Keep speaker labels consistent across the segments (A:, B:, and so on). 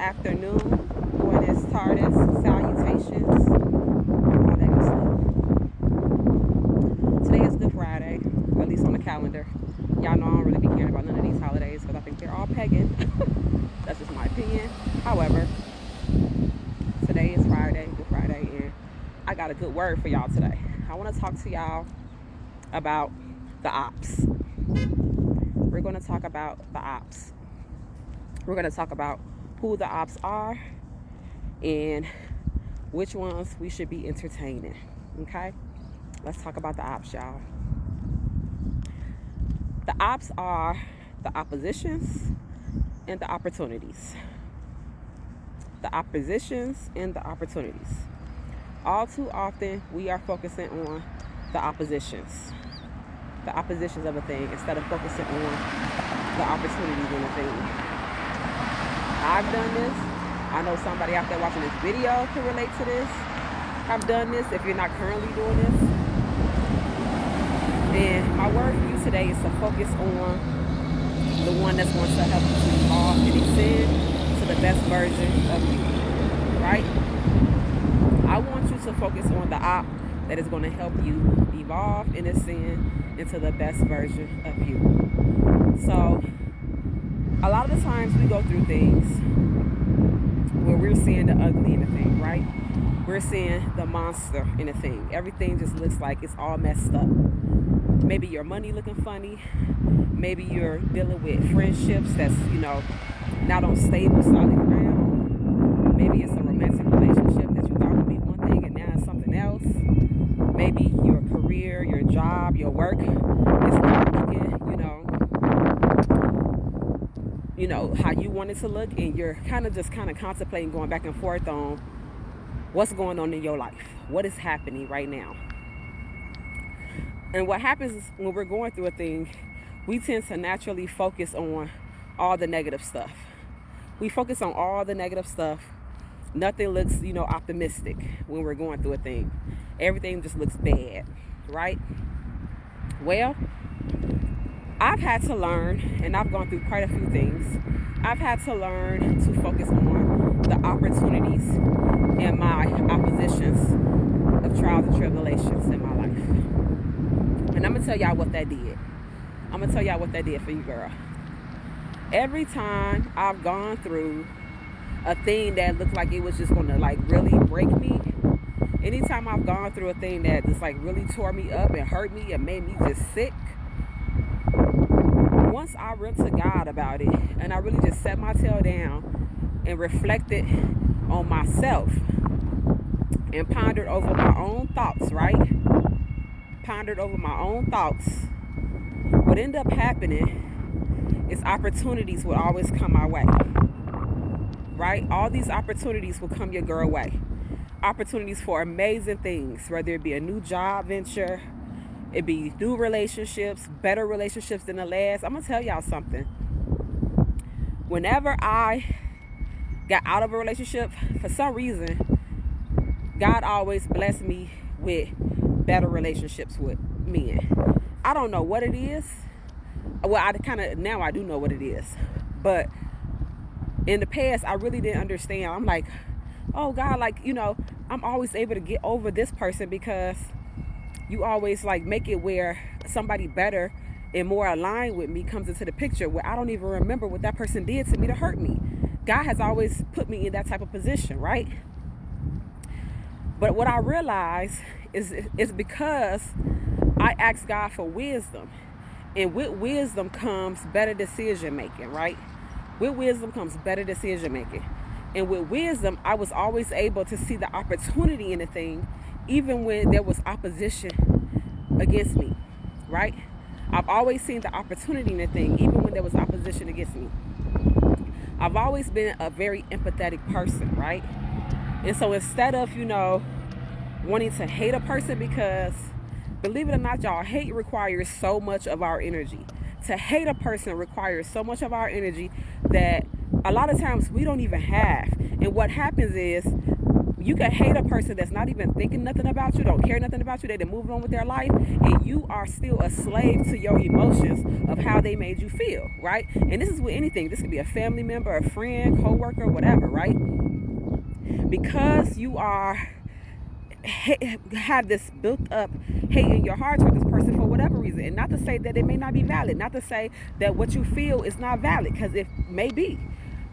A: afternoon, buenas tardes, salutations, and all that good stuff. Today is Good Friday, or at least on the calendar. Y'all know I don't really be caring about none of these holidays because I think they're all pagan. That's just my opinion. However, today is Friday, Good Friday, and I got a good word for y'all today. I want to talk to y'all about the ops. We're going to talk about the ops. We're going to talk about who the ops are and which ones we should be entertaining. Okay? Let's talk about the ops, y'all. The ops are the oppositions and the opportunities. The oppositions and the opportunities. All too often, we are focusing on the oppositions of a thing instead of focusing on the opportunities in a thing. I've done this. I know somebody out there watching this video can relate to this. I've done this if you're not currently doing this. And my word for you today is to focus on the one that's going to help you to evolve and ascend to the best version of you, right? I want you to focus on the op that is going to help you evolve and ascend into the best version of you. So, a lot of the times we go through things where we're seeing the ugly in a thing, right? We're seeing the monster in a thing. Everything just looks like it's all messed up. Maybe your money looking funny. Maybe you're dealing with friendships that's, not on stable, solid ground. Maybe it's a romantic relationship that you thought would be one thing and now it's something else. Maybe your career, your job, your work is not looking, how you want it to look, and you're kind of contemplating going back and forth on what's going on in your life. What is happening right now? And what happens is when we're going through a thing, we tend to naturally focus on all the negative stuff. We focus on all the negative stuff. Nothing looks, optimistic when we're going through a thing. Everything just looks bad, right? Well, I've had to learn, and I've gone through quite a few things. I've had to learn to focus on the opportunities and my oppositions of trials and tribulations in my life. And I'm going to tell y'all what that did. I'm going to tell y'all what that did for you, girl. Every time I've gone through a thing that looked like it was just going to really break me, anytime I've gone through a thing that just really tore me up and hurt me and made me just sick, once I went to God about it and I really just set my tail down and reflected on myself and pondered over my own thoughts, right? Pondered over my own thoughts. What ended up happening is opportunities would always come my way, right? All these opportunities will come your girl way. Opportunities for amazing things, whether it be a new job venture, it be new relationships, better relationships than the last. I'm going to tell y'all something. Whenever I got out of a relationship, for some reason, God always blessed me with better relationships with men. I don't know what it is. Well, now I do know what it is. But in the past, I really didn't understand. I'm like, oh God, I'm always able to get over this person because you always make it where somebody better and more aligned with me comes into the picture where I don't even remember what that person did to me to hurt me. God has always put me in that type of position, right? But what I realize is because I asked God for wisdom. And with wisdom comes better decision making, right? With wisdom comes better decision making. And with wisdom, I was always able to see the opportunity in the thing, even when there was opposition against me, right? I've always seen the opportunity in the thing, even when there was opposition against me. I've always been a very empathetic person, right? And so instead of, wanting to hate a person, because believe it or not, y'all, hate requires so much of our energy. To hate a person requires so much of our energy that a lot of times we don't even have. And what happens is You can hate a person that's not even thinking nothing about you, don't care nothing about you, they're moving on with their life, and you are still a slave to your emotions of how they made you feel, right? And this is with anything. This could be a family member, a friend, co-worker, whatever, right? Because you have this built up hate in your heart toward this person for whatever reason. And not to say that it may not be valid, not to say that what you feel is not valid, because it may be.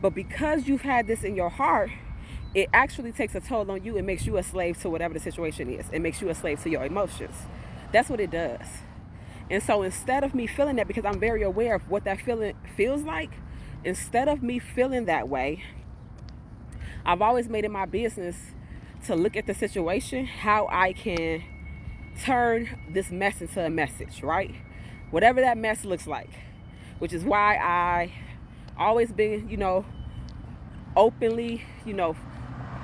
A: But because you've had this in your heart, it actually takes a toll on you. It makes you a slave to whatever the situation is. It makes you a slave to your emotions. That's what it does. And so instead of me feeling that, because I'm very aware of what that feeling feels like, instead of me feeling that way, I've always made it my business to look at the situation, how I can turn this mess into a message, right? Whatever that mess looks like, which is why I always been, openly,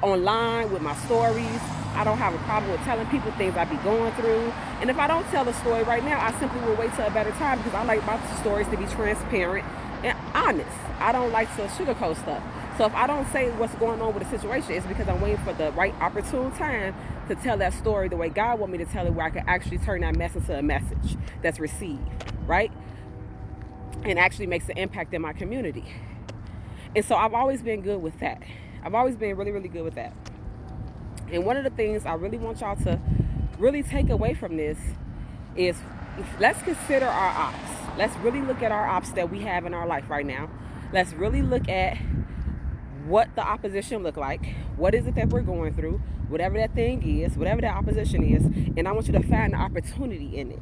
A: online with my stories. I don't have a problem with telling people things I be going through. And if I don't tell the story right now, I simply will wait till a better time, because I like my stories to be transparent and honest. I don't like to sugarcoat stuff. So if I don't say what's going on with the situation, it's because I'm waiting for the right opportune time to tell that story the way God wants me to tell it, where I can actually turn that mess into a message that's received, right? And actually makes an impact in my community. And so I've always been good with that. I've always been really, really good with that. And one of the things I really want y'all to really take away from this is, let's consider our ops. Let's really look at our ops that we have in our life right now. Let's really look at what the opposition look like. What is it that we're going through? Whatever that thing is, whatever that opposition is. And I want you to find the opportunity in it.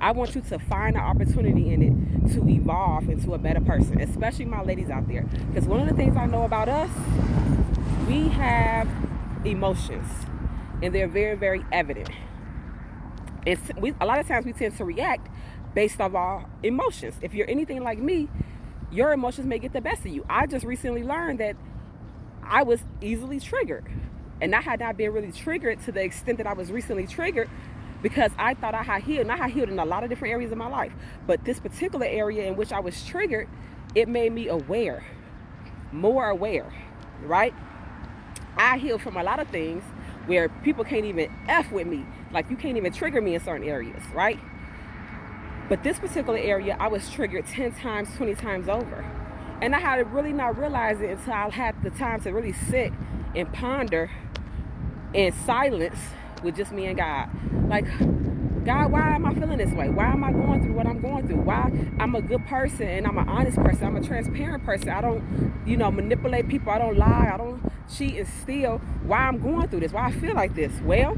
A: I want you to find the opportunity in it to evolve into a better person, especially my ladies out there. Because one of the things I know about us, we have emotions, and they're very, very evident. And a lot of times we tend to react based off our emotions. If you're anything like me, your emotions may get the best of you. I just recently learned that I was easily triggered. And I had not been really triggered to the extent that I was recently triggered, because I thought I had healed. And I had healed in a lot of different areas of my life. But this particular area in which I was triggered, it made me aware, more aware, right? I healed from a lot of things where people can't even F with me. Like, you can't even trigger me in certain areas, right? But this particular area, I was triggered 10 times, 20 times over. And I had to really not realize it until I had the time to really sit and ponder in silence with just me and God. Like, God, why am I feeling this way? Why am I going through what I'm going through? Why? I'm a good person, and I'm an honest person. I'm a transparent person. I don't, manipulate people. I don't lie. I don't cheat and steal. Why I'm going through this? Why I feel like this? Well,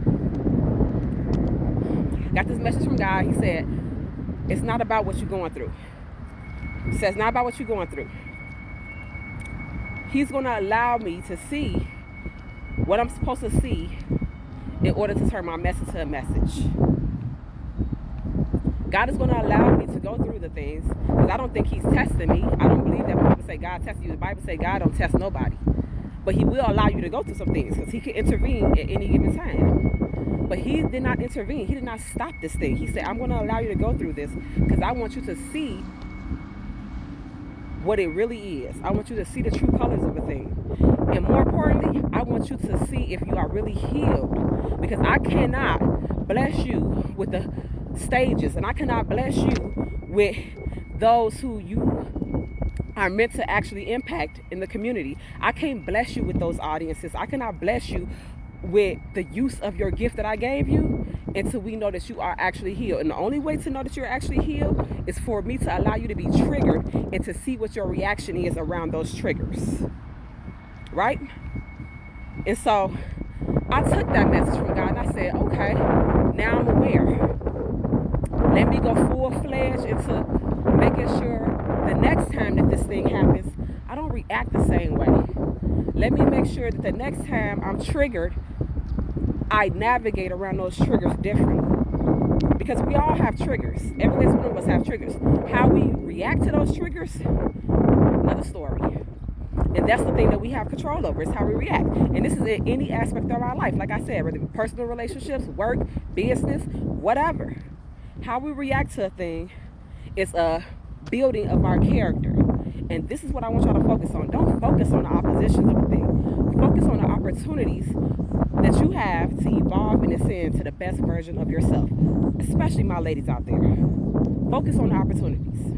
A: got this message from God. He said, it's not about what you're going through. He says, not about what you're going through. He's going to allow me to see what I'm supposed to see in order to turn my mess into a message. God is going to allow me to go through the things, because I don't think he's testing me. I don't believe that when people say God tests you. The Bible says God don't test nobody. But he will allow you to go through some things, because he can intervene at any given time. But he did not intervene. He did not stop this thing. He said, I'm going to allow you to go through this, because I want you to see what it really is. I want you to see the true colors of a thing. And more importantly, I want you to see if you are really healed. Because I cannot bless you with the stages, and I cannot bless you with those who you are meant to actually impact in the community. I can't bless you with those audiences. I cannot bless you with the use of your gift that I gave you until we know that you are actually healed. And the only way to know that you're actually healed is for me to allow you to be triggered and to see what your reaction is around those triggers. Right? And so I took that message from God and I said, okay, now I'm aware. Let me go full-fledged into making sure the next time that this thing happens, I don't react the same way. Let me make sure that the next time I'm triggered, I navigate around those triggers differently. Because we all have triggers. Every last one of us have triggers. How we react to those triggers, another story. And that's the thing that we have control over, is how we react. And this is in any aspect of our life. Like I said, whether personal relationships, work, business, whatever. How we react to a thing is a building of our character. And this is what I want y'all to focus on. Don't focus on the oppositions of a thing. Focus on the opportunities that you have to evolve and ascend to the best version of yourself, especially my ladies out there. Focus on the opportunities.